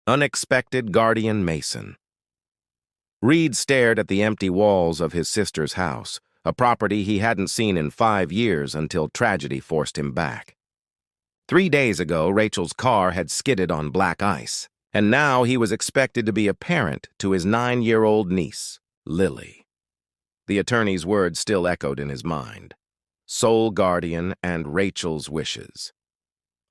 Unexpected Guardian Mason. Reed stared at the empty walls of his sister's house, a property he hadn't seen in 5 years until tragedy forced him back. 3 days ago, Rachel's car had skidded on black ice, and now he was expected to be a parent to his 9-year-old niece, Lily. The attorney's words still echoed in his mind. Sole guardian and Rachel's wishes.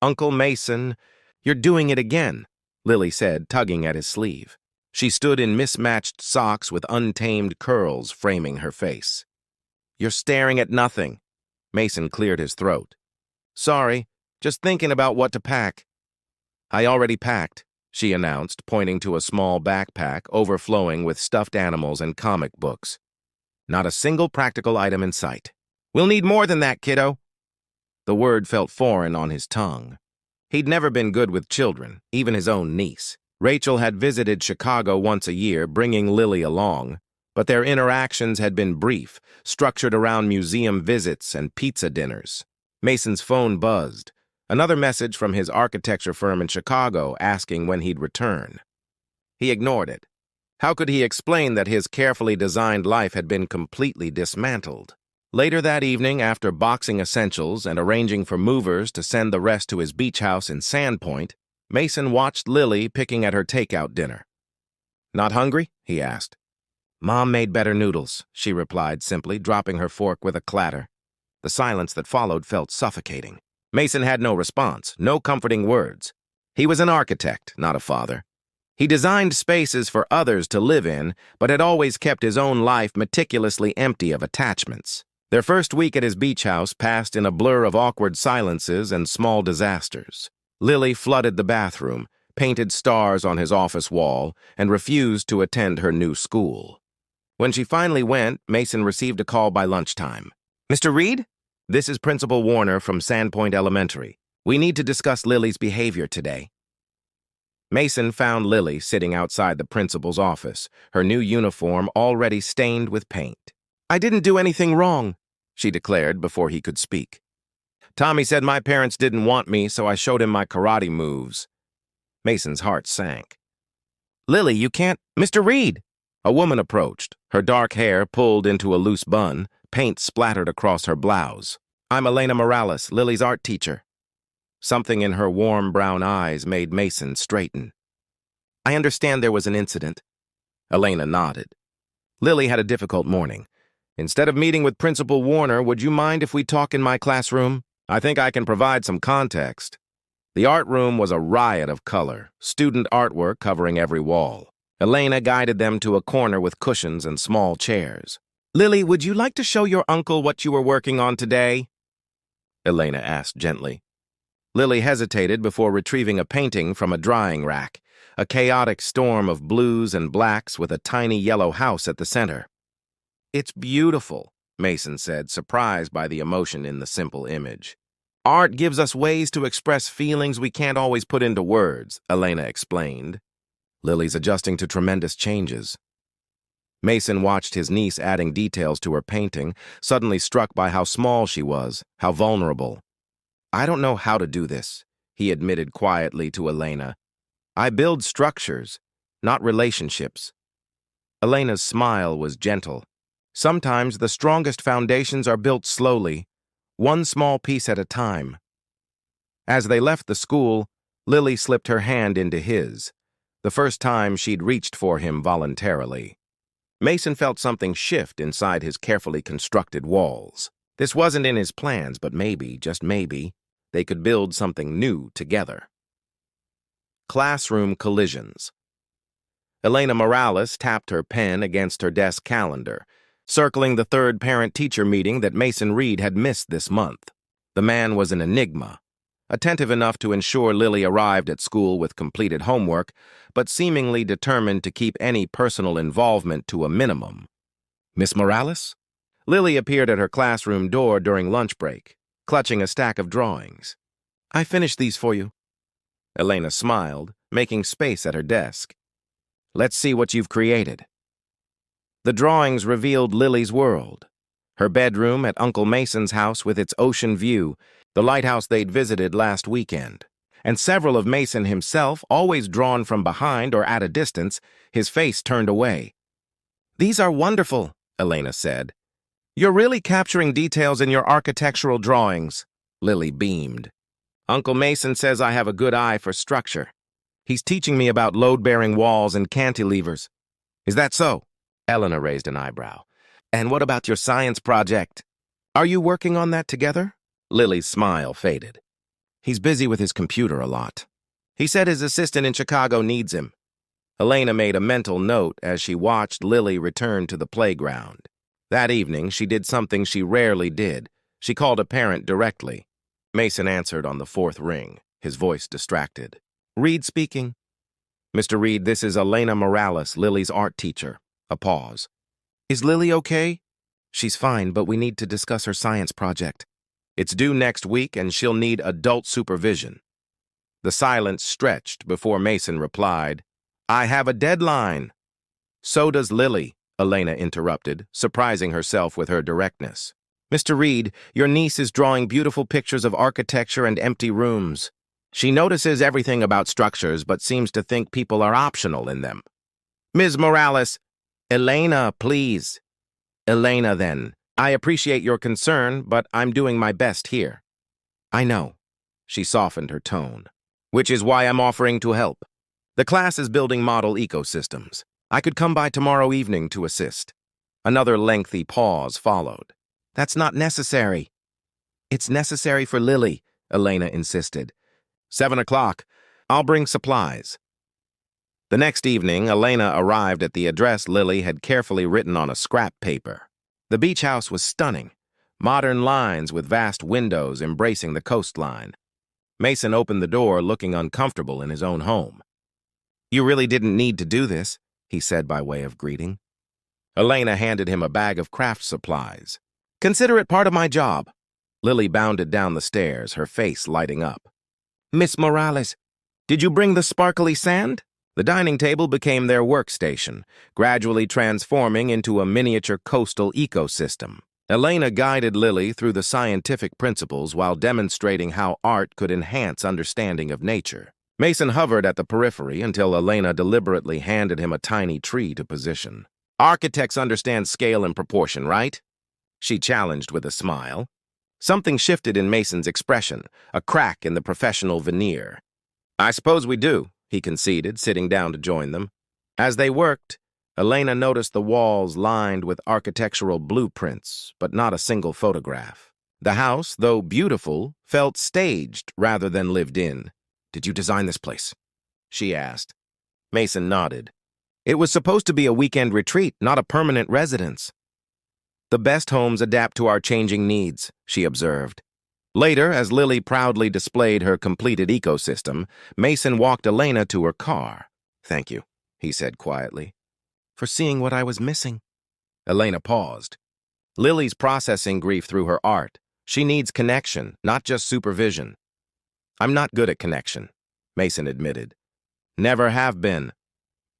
"Uncle Mason, you're doing it again," Lily said, tugging at his sleeve. She stood in mismatched socks with untamed curls framing her face. "You're staring at nothing." Mason cleared his throat. "Sorry, just thinking about what to pack." "I already packed," she announced, pointing to a small backpack overflowing with stuffed animals and comic books. "Not a single practical item in sight." "We'll need more than that, kiddo." The word felt foreign on his tongue. He'd never been good with children, even his own niece. Rachel had visited Chicago once a year, bringing Lily along, but their interactions had been brief, structured around museum visits and pizza dinners. Mason's phone buzzed. Another message from his architecture firm in Chicago asking when he'd return. He ignored it. How could he explain that his carefully designed life had been completely dismantled? Later that evening, after boxing essentials and arranging for movers to send the rest to his beach house in Sandpoint, Mason watched Lily picking at her takeout dinner. "Not hungry?" he asked. "Mom made better noodles," she replied simply, dropping her fork with a clatter. The silence that followed felt suffocating. Mason had no response, no comforting words. He was an architect, not a father. He designed spaces for others to live in, but had always kept his own life meticulously empty of attachments. Their first week at his beach house passed in a blur of awkward silences and small disasters. Lily flooded the bathroom, painted stars on his office wall, and refused to attend her new school. When she finally went, Mason received a call by lunchtime. "Mr. Reed? This is Principal Warner from Sandpoint Elementary. We need to discuss Lily's behavior today." Mason found Lily sitting outside the principal's office, her new uniform already stained with paint. "I didn't do anything wrong," she declared before he could speak. "Tommy said my parents didn't want me, so I showed him my karate moves." Mason's heart sank. "Lily, you can't—" "Mr. Reed!" A woman approached, her dark hair pulled into a loose bun, paint splattered across her blouse. "I'm Elena Morales, Lily's art teacher." Something in her warm brown eyes made Mason straighten. "I understand there was an incident." Elena nodded. "Lily had a difficult morning. Instead of meeting with Principal Warner, would you mind if we talk in my classroom? I think I can provide some context." The art room was a riot of color, student artwork covering every wall. Elena guided them to a corner with cushions and small chairs. "Lily, would you like to show your uncle what you were working on today?" Elena asked gently. Lily hesitated before retrieving a painting from a drying rack, a chaotic storm of blues and blacks with a tiny yellow house at the center. "It's beautiful," Mason said, surprised by the emotion in the simple image. "Art gives us ways to express feelings we can't always put into words," Elena explained. "Lily's adjusting to tremendous changes." Mason watched his niece adding details to her painting, suddenly struck by how small she was, how vulnerable. "I don't know how to do this," he admitted quietly to Elena. "I build structures, not relationships." Elena's smile was gentle. "Sometimes the strongest foundations are built slowly, one small piece at a time." As they left the school, Lily slipped her hand into his, the first time she'd reached for him voluntarily. Mason felt something shift inside his carefully constructed walls. This wasn't in his plans, but maybe, just maybe, they could build something new together. Classroom collisions. Elena Morales tapped her pen against her desk calendar, circling the third parent-teacher meeting that Mason Reed had missed this month. The man was an enigma, attentive enough to ensure Lily arrived at school with completed homework, but seemingly determined to keep any personal involvement to a minimum. "Miss Morales?" Lily appeared at her classroom door during lunch break, clutching a stack of drawings. "I finished these for you." Elena smiled, making space at her desk. "Let's see what you've created." The drawings revealed Lily's world. Her bedroom at Uncle Mason's house with its ocean view, the lighthouse they'd visited last weekend, and several of Mason himself, always drawn from behind or at a distance, his face turned away. "These are wonderful," Elena said. "You're really capturing details in your architectural drawings," Lily beamed. "Uncle Mason says I have a good eye for structure. He's teaching me about load-bearing walls and cantilevers." "Is that so?" Elena raised an eyebrow. "And what about your science project? Are you working on that together?" Lily's smile faded. "He's busy with his computer a lot. He said his assistant in Chicago needs him." Elena made a mental note as she watched Lily return to the playground. That evening, she did something she rarely did. She called a parent directly. Mason answered on the fourth ring, his voice distracted. "Reed speaking." "Mr. Reed, this is Elena Morales, Lily's art teacher." A pause. "Is Lily okay?" "She's fine, but we need to discuss her science project. It's due next week, and she'll need adult supervision." The silence stretched before Mason replied, "I have a deadline." "So does Lily," Elena interrupted, surprising herself with her directness. "Mr. Reed, your niece is drawing beautiful pictures of architecture and empty rooms. She notices everything about structures, but seems to think people are optional in them." "Ms. Morales." "Elena, please." "Elena, then. I appreciate your concern, but I'm doing my best here." "I know." She softened her tone. "Which is why I'm offering to help. The class is building model ecosystems. I could come by tomorrow evening to assist." Another lengthy pause followed. "That's not necessary." "It's necessary for Lily," Elena insisted. 7 o'clock. I'll bring supplies." The next evening, Elena arrived at the address Lily had carefully written on a scrap paper. The beach house was stunning, modern lines with vast windows embracing the coastline. Mason opened the door, looking uncomfortable in his own home. "You really didn't need to do this," he said by way of greeting. Elena handed him a bag of craft supplies. "Consider it part of my job." Lily bounded down the stairs, her face lighting up. "Miss Morales, did you bring the sparkly sand?" The dining table became their workstation, gradually transforming into a miniature coastal ecosystem. Elena guided Lily through the scientific principles while demonstrating how art could enhance understanding of nature. Mason hovered at the periphery until Elena deliberately handed him a tiny tree to position. "Architects understand scale and proportion, right?" she challenged with a smile. Something shifted in Mason's expression, a crack in the professional veneer. "I suppose we do," he conceded, sitting down to join them. As they worked, Elena noticed the walls lined with architectural blueprints, but not a single photograph. The house, though beautiful, felt staged rather than lived in. "Did you design this place?" she asked. Mason nodded. "It was supposed to be a weekend retreat, not a permanent residence." "The best homes adapt to our changing needs," she observed. Later, as Lily proudly displayed her completed ecosystem, Mason walked Elena to her car. "Thank you," he said quietly, "for seeing what I was missing." Elena paused. "Lily's processing grief through her art. She needs connection, not just supervision." "I'm not good at connection," Mason admitted. "Never have been."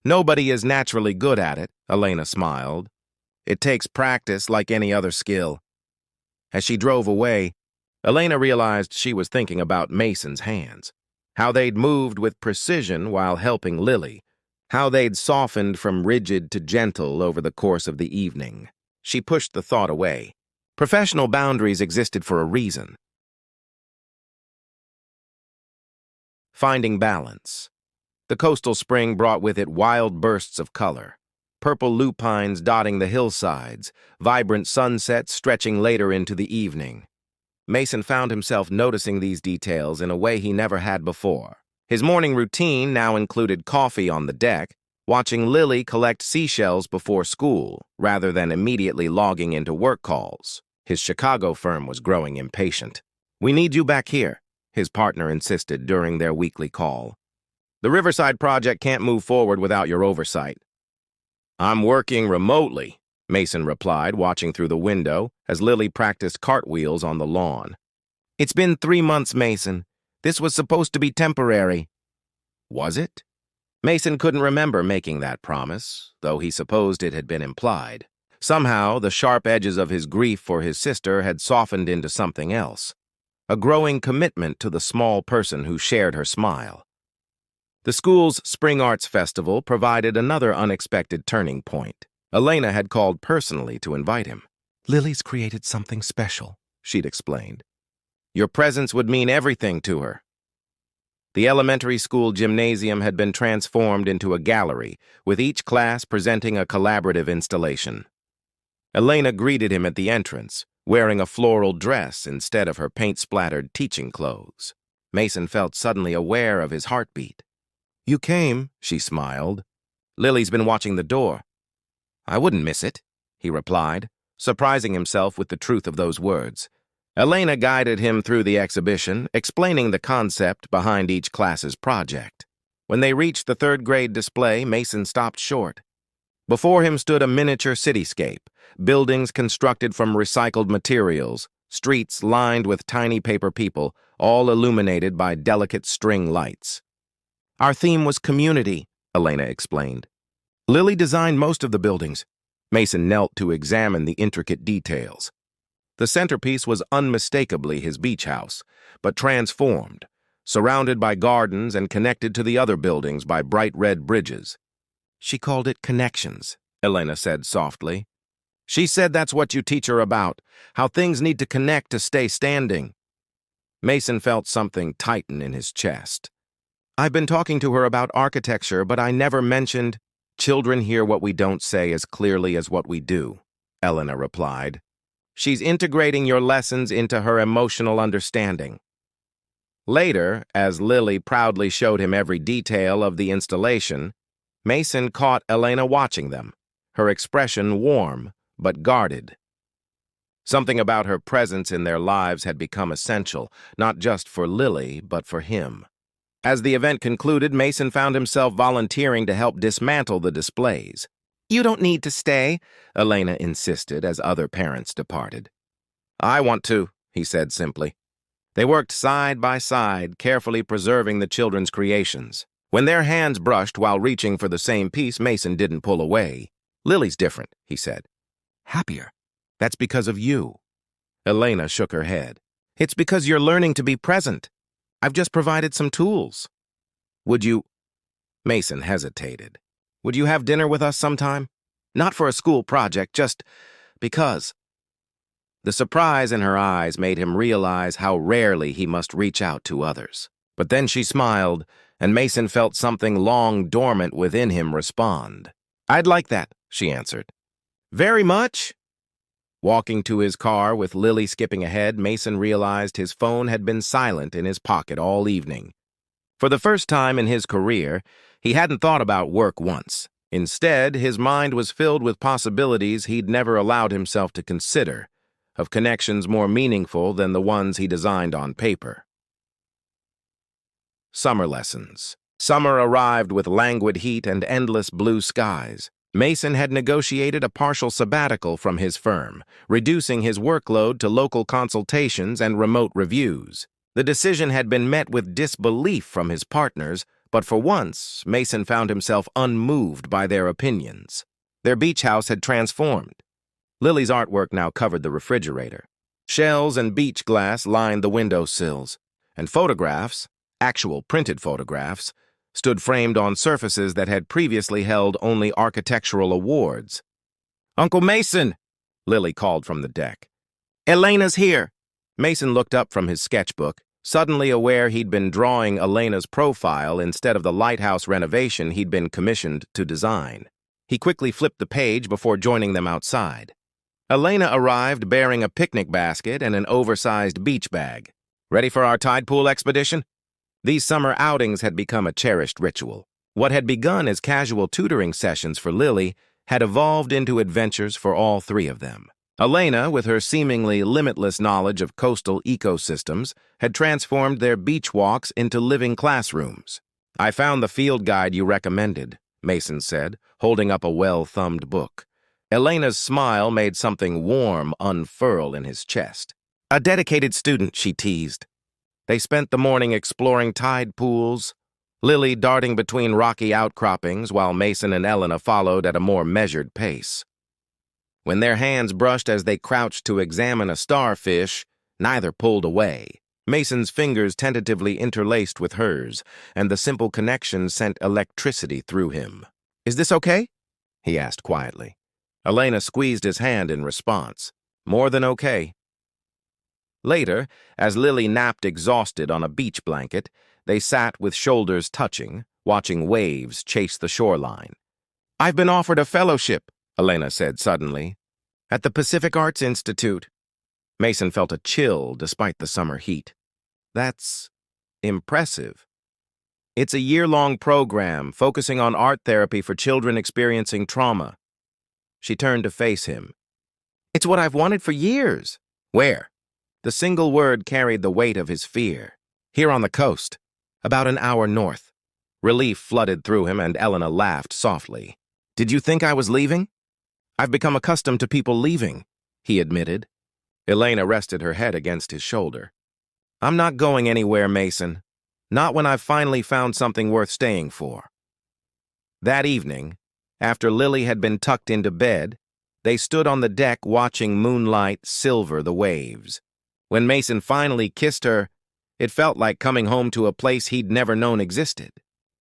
"Nobody is naturally good at it," Elena smiled. "It takes practice like any other skill." As she drove away, Elena realized she was thinking about Mason's hands, how they'd moved with precision while helping Lily, how they'd softened from rigid to gentle over the course of the evening. She pushed the thought away. Professional boundaries existed for a reason. Finding balance. The coastal spring brought with it wild bursts of color. Purple lupines dotting the hillsides, vibrant sunsets stretching later into the evening. Mason found himself noticing these details in a way he never had before. His morning routine now included coffee on the deck, watching Lily collect seashells before school, rather than immediately logging into work calls. His Chicago firm was growing impatient. "We need you back here," his partner insisted during their weekly call. "The Riverside project can't move forward without your oversight." "I'm working remotely," Mason replied, watching through the window as Lily practiced cartwheels on the lawn. "It's been 3 months, Mason. This was supposed to be temporary." Was it? Mason couldn't remember making that promise, though he supposed it had been implied. Somehow, the sharp edges of his grief for his sister had softened into something else. a growing commitment to the small person who shared her smile. The school's Spring Arts Festival provided another unexpected turning point. Elena had called personally to invite him. "Lily's created something special," she'd explained. "Your presence would mean everything to her." The elementary school gymnasium had been transformed into a gallery, with each class presenting a collaborative installation. Elena greeted him at the entrance, wearing a floral dress instead of her paint-splattered teaching clothes. Mason felt suddenly aware of his heartbeat. "You came," she smiled. "Lily's been watching the door." "I wouldn't miss it," he replied, surprising himself with the truth of those words. Elena guided him through the exhibition, explaining the concept behind each class's project. When they reached the third-grade display, Mason stopped short. Before him stood a miniature cityscape, buildings constructed from recycled materials, streets lined with tiny paper people, all illuminated by delicate string lights. "Our theme was community," Elena explained. "Lily designed most of the buildings." Mason knelt to examine the intricate details. The centerpiece was unmistakably his beach house, but transformed, surrounded by gardens and connected to the other buildings by bright red bridges. "She called it connections," Elena said softly. "She said that's what you teach her about, how things need to connect to stay standing." Mason felt something tighten in his chest. "I've been talking to her about architecture, but I never mentioned—" "Children hear what we don't say as clearly as what we do," Elena replied. "She's integrating your lessons into her emotional understanding." Later, as Lily proudly showed him every detail of the installation, Mason caught Elena watching them, her expression warm but guarded. Something about her presence in their lives had become essential, not just for Lily, but for him. As the event concluded, Mason found himself volunteering to help dismantle the displays. "You don't need to stay," Elena insisted as other parents departed. "I want to," he said simply. They worked side by side, carefully preserving the children's creations. When their hands brushed while reaching for the same piece, Mason didn't pull away. "Lily's different," he said. "Happier. That's because of you." Elena shook her head. "It's because you're learning to be present. I've just provided some tools." "Would you—" Mason hesitated. "Would you have dinner with us sometime? Not for a school project, just because." The surprise in her eyes made him realize how rarely he must reach out to others. But then she smiled, and Mason felt something long dormant within him respond. "I'd like that," she answered. "Very much." Walking to his car with Lily skipping ahead, Mason realized his phone had been silent in his pocket all evening. For the first time in his career, he hadn't thought about work once. Instead, his mind was filled with possibilities he'd never allowed himself to consider, of connections more meaningful than the ones he designed on paper. Summer lessons. Summer arrived with languid heat and endless blue skies. Mason had negotiated a partial sabbatical from his firm, reducing his workload to local consultations and remote reviews. The decision had been met with disbelief from his partners, but for once, Mason found himself unmoved by their opinions. Their beach house had transformed. Lily's artwork now covered the refrigerator. Shells and beach glass lined the windowsills, and photographs, actual printed photographs, stood framed on surfaces that had previously held only architectural awards. "Uncle Mason!" Lily called from the deck. "Elena's here!" Mason looked up from his sketchbook, suddenly aware he'd been drawing Elena's profile instead of the lighthouse renovation he'd been commissioned to design. He quickly flipped the page before joining them outside. Elena arrived bearing a picnic basket and an oversized beach bag. "Ready for our tide pool expedition?" These summer outings had become a cherished ritual. What had begun as casual tutoring sessions for Lily had evolved into adventures for all three of them. Elena, with her seemingly limitless knowledge of coastal ecosystems, had transformed their beach walks into living classrooms. "I found the field guide you recommended," Mason said, holding up a well-thumbed book. Elena's smile made something warm unfurl in his chest. "A dedicated student," she teased. They spent the morning exploring tide pools, Lily darting between rocky outcroppings while Mason and Elena followed at a more measured pace. When their hands brushed as they crouched to examine a starfish, neither pulled away. Mason's fingers tentatively interlaced with hers, and the simple connection sent electricity through him. "Is this okay?" he asked quietly. Elena squeezed his hand in response. "More than okay." Later, as Lily napped exhausted on a beach blanket, they sat with shoulders touching, watching waves chase the shoreline. "I've been offered a fellowship," Elena said suddenly, "at the Pacific Arts Institute." Mason felt a chill despite the summer heat. "That's impressive." "It's a year-long program focusing on art therapy for children experiencing trauma." She turned to face him. "It's what I've wanted for years." "Where?" The single word carried the weight of his fear. "Here on the coast, about an hour north." Relief flooded through him, and Elena laughed softly. "Did you think I was leaving?" "I've become accustomed to people leaving," he admitted. Elena rested her head against his shoulder. "I'm not going anywhere, Mason. Not when I've finally found something worth staying for." That evening, after Lily had been tucked into bed, they stood on the deck watching moonlight silver the waves. When Mason finally kissed her, it felt like coming home to a place he'd never known existed.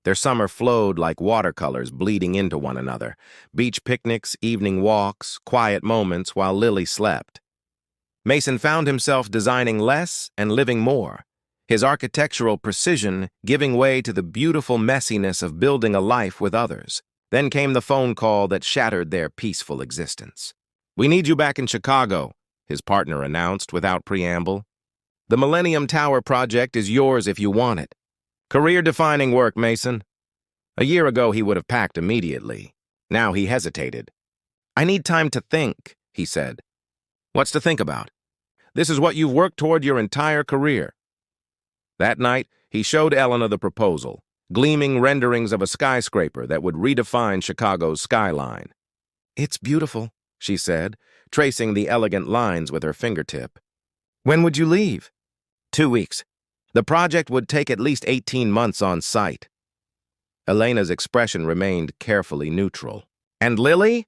Their summer flowed like watercolors bleeding into one another. Beach picnics, evening walks, quiet moments while Lily slept. Mason found himself designing less and living more, his architectural precision giving way to the beautiful messiness of building a life with others. Then came the phone call that shattered their peaceful existence. "We need you back in Chicago," his partner announced without preamble. "The Millennium Tower project is yours if you want it. Career-defining work, Mason." A year ago, he would have packed immediately. Now he hesitated. "I need time to think," he said. "What's to think about? This is what you've worked toward your entire career." That night, he showed Elena the proposal, gleaming renderings of a skyscraper that would redefine Chicago's skyline. "It's beautiful," she said, tracing the elegant lines with her fingertip. "When would you leave?" 2 weeks. The project would take at least 18 months on site. Elena's expression remained carefully neutral. "And Lily?"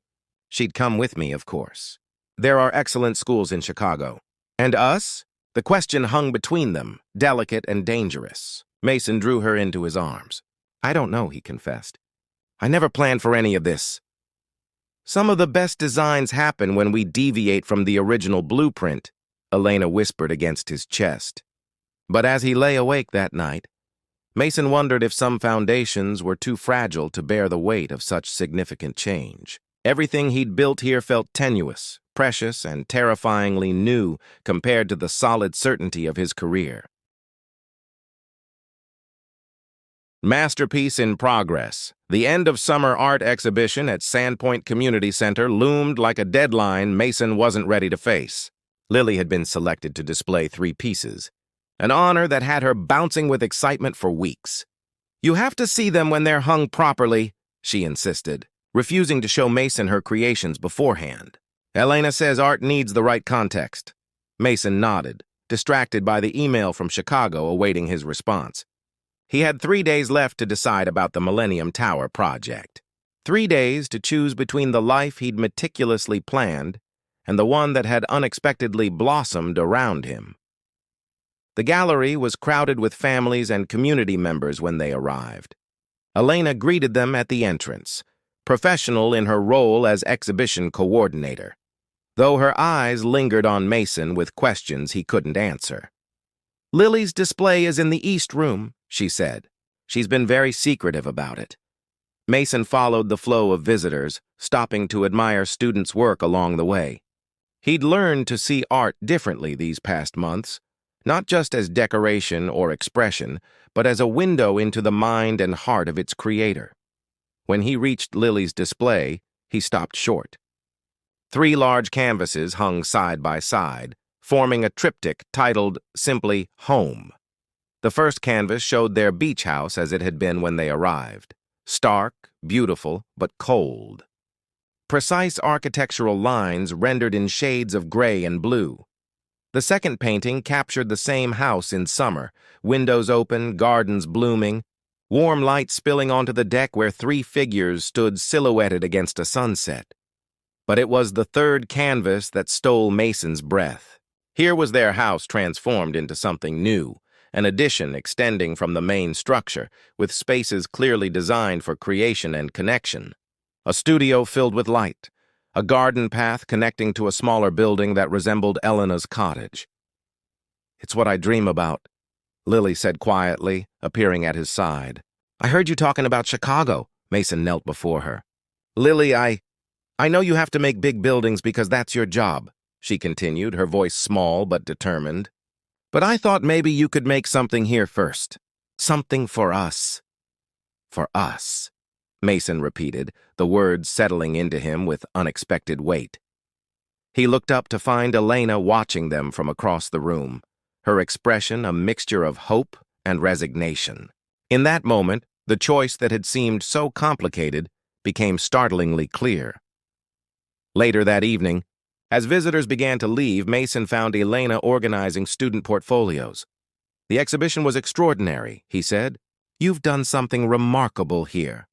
"She'd come with me, of course. There are excellent schools in Chicago." "And us?" The question hung between them, delicate and dangerous. Mason drew her into his arms. "I don't know," he confessed. "I never planned for any of this." "Some of the best designs happen when we deviate from the original blueprint," Elena whispered against his chest. But as he lay awake that night, Mason wondered if some foundations were too fragile to bear the weight of such significant change. Everything he'd built here felt tenuous, precious, and terrifyingly new compared to the solid certainty of his career. Masterpiece in progress. The end of summer art exhibition at Sandpoint Community Center loomed like a deadline Mason wasn't ready to face. Lily had been selected to display 3 pieces, an honor that had her bouncing with excitement for weeks. "You have to see them when they're hung properly," she insisted, refusing to show Mason her creations beforehand. "Elena says art needs the right context." Mason nodded, distracted by the email from Chicago awaiting his response. He had 3 days left to decide about the Millennium Tower project. 3 days to choose between the life he'd meticulously planned and the one that had unexpectedly blossomed around him. The gallery was crowded with families and community members when they arrived. Elena greeted them at the entrance, professional in her role as exhibition coordinator, though her eyes lingered on Mason with questions he couldn't answer. "Lily's display is in the East Room," she said. "She's been very secretive about it." Mason followed the flow of visitors, stopping to admire students' work along the way. He'd learned to see art differently these past months, not just as decoration or expression, but as a window into the mind and heart of its creator. When he reached Lily's display, he stopped short. 3 large canvases hung side by side, forming a triptych titled simply Home. The first canvas showed their beach house as it had been when they arrived, stark, beautiful, but cold. Precise architectural lines rendered in shades of gray and blue. The second painting captured the same house in summer, windows open, gardens blooming, warm light spilling onto the deck where 3 figures stood silhouetted against a sunset. But it was the third canvas that stole Mason's breath. Here was their house transformed into something new, an addition extending from the main structure, with spaces clearly designed for creation and connection. A studio filled with light, a garden path connecting to a smaller building that resembled Elena's cottage. "It's what I dream about," Lily said quietly, appearing at his side. "I heard you talking about Chicago." Mason knelt before her. "Lily, I know you have to make big buildings because that's your job," she continued, her voice small but determined. "But I thought maybe you could make something here first. Something for us." "For us," Mason repeated, the words settling into him with unexpected weight. He looked up to find Elena watching them from across the room, her expression a mixture of hope and resignation. In that moment, the choice that had seemed so complicated became startlingly clear. Later that evening, as visitors began to leave, Mason found Elena organizing student portfolios. "The exhibition was extraordinary," he said. "You've done something remarkable here."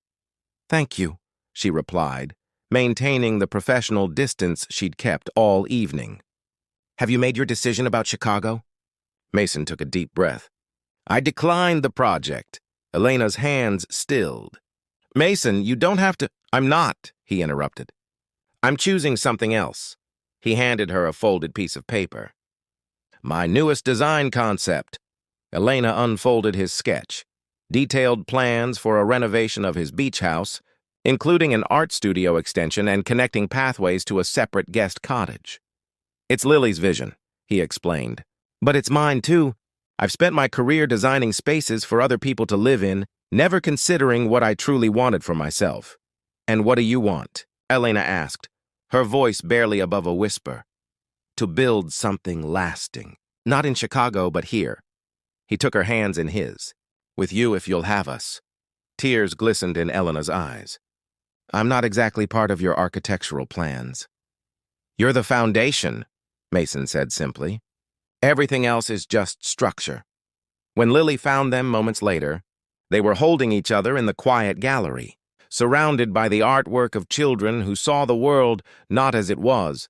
"Thank you," she replied, maintaining the professional distance she'd kept all evening. "Have you made your decision about Chicago?" Mason took a deep breath. "I declined the project." Elena's hands stilled. "Mason, you don't have to—" "I'm not," he interrupted. "I'm choosing something else." He handed her a folded piece of paper. "My newest design concept." Elena unfolded his sketch, detailed plans for a renovation of his beach house, including an art studio extension and connecting pathways to a separate guest cottage. "It's Lily's vision," he explained. "But it's mine too. I've spent my career designing spaces for other people to live in, never considering what I truly wanted for myself." "And what do you want?" Elena asked, her voice barely above a whisper. "To build something lasting. Not in Chicago, but here." He took her hands in his. "With you if you'll have us." Tears glistened in Elena's eyes. "I'm not exactly part of your architectural plans." "You're the foundation," Mason said simply. "Everything else is just structure." When Lily found them moments later, they were holding each other in the quiet gallery, surrounded by the artwork of children who saw the world not as it was,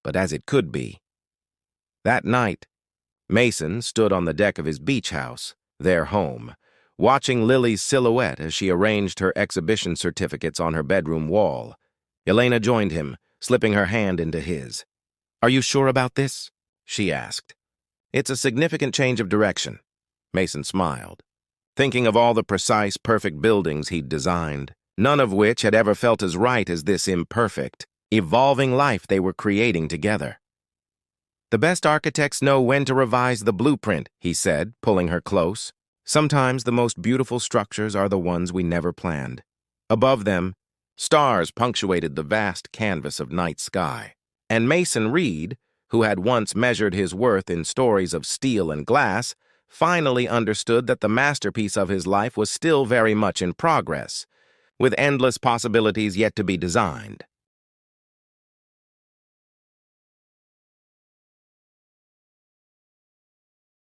but as it could be. That night, Mason stood on the deck of his beach house, their home, watching Lily's silhouette as she arranged her exhibition certificates on her bedroom wall. Elena joined him, slipping her hand into his. "Are you sure about this?" she asked. "It's a significant change of direction." Mason smiled, thinking of all the precise, perfect buildings he'd designed, none of which had ever felt as right as this imperfect, evolving life they were creating together. "The best architects know when to revise the blueprint," he said, pulling her close. "Sometimes the most beautiful structures are the ones we never planned." Above them, stars punctuated the vast canvas of night sky. And Mason Reed, who had once measured his worth in stories of steel and glass, finally understood that the masterpiece of his life was still very much in progress, with endless possibilities yet to be designed.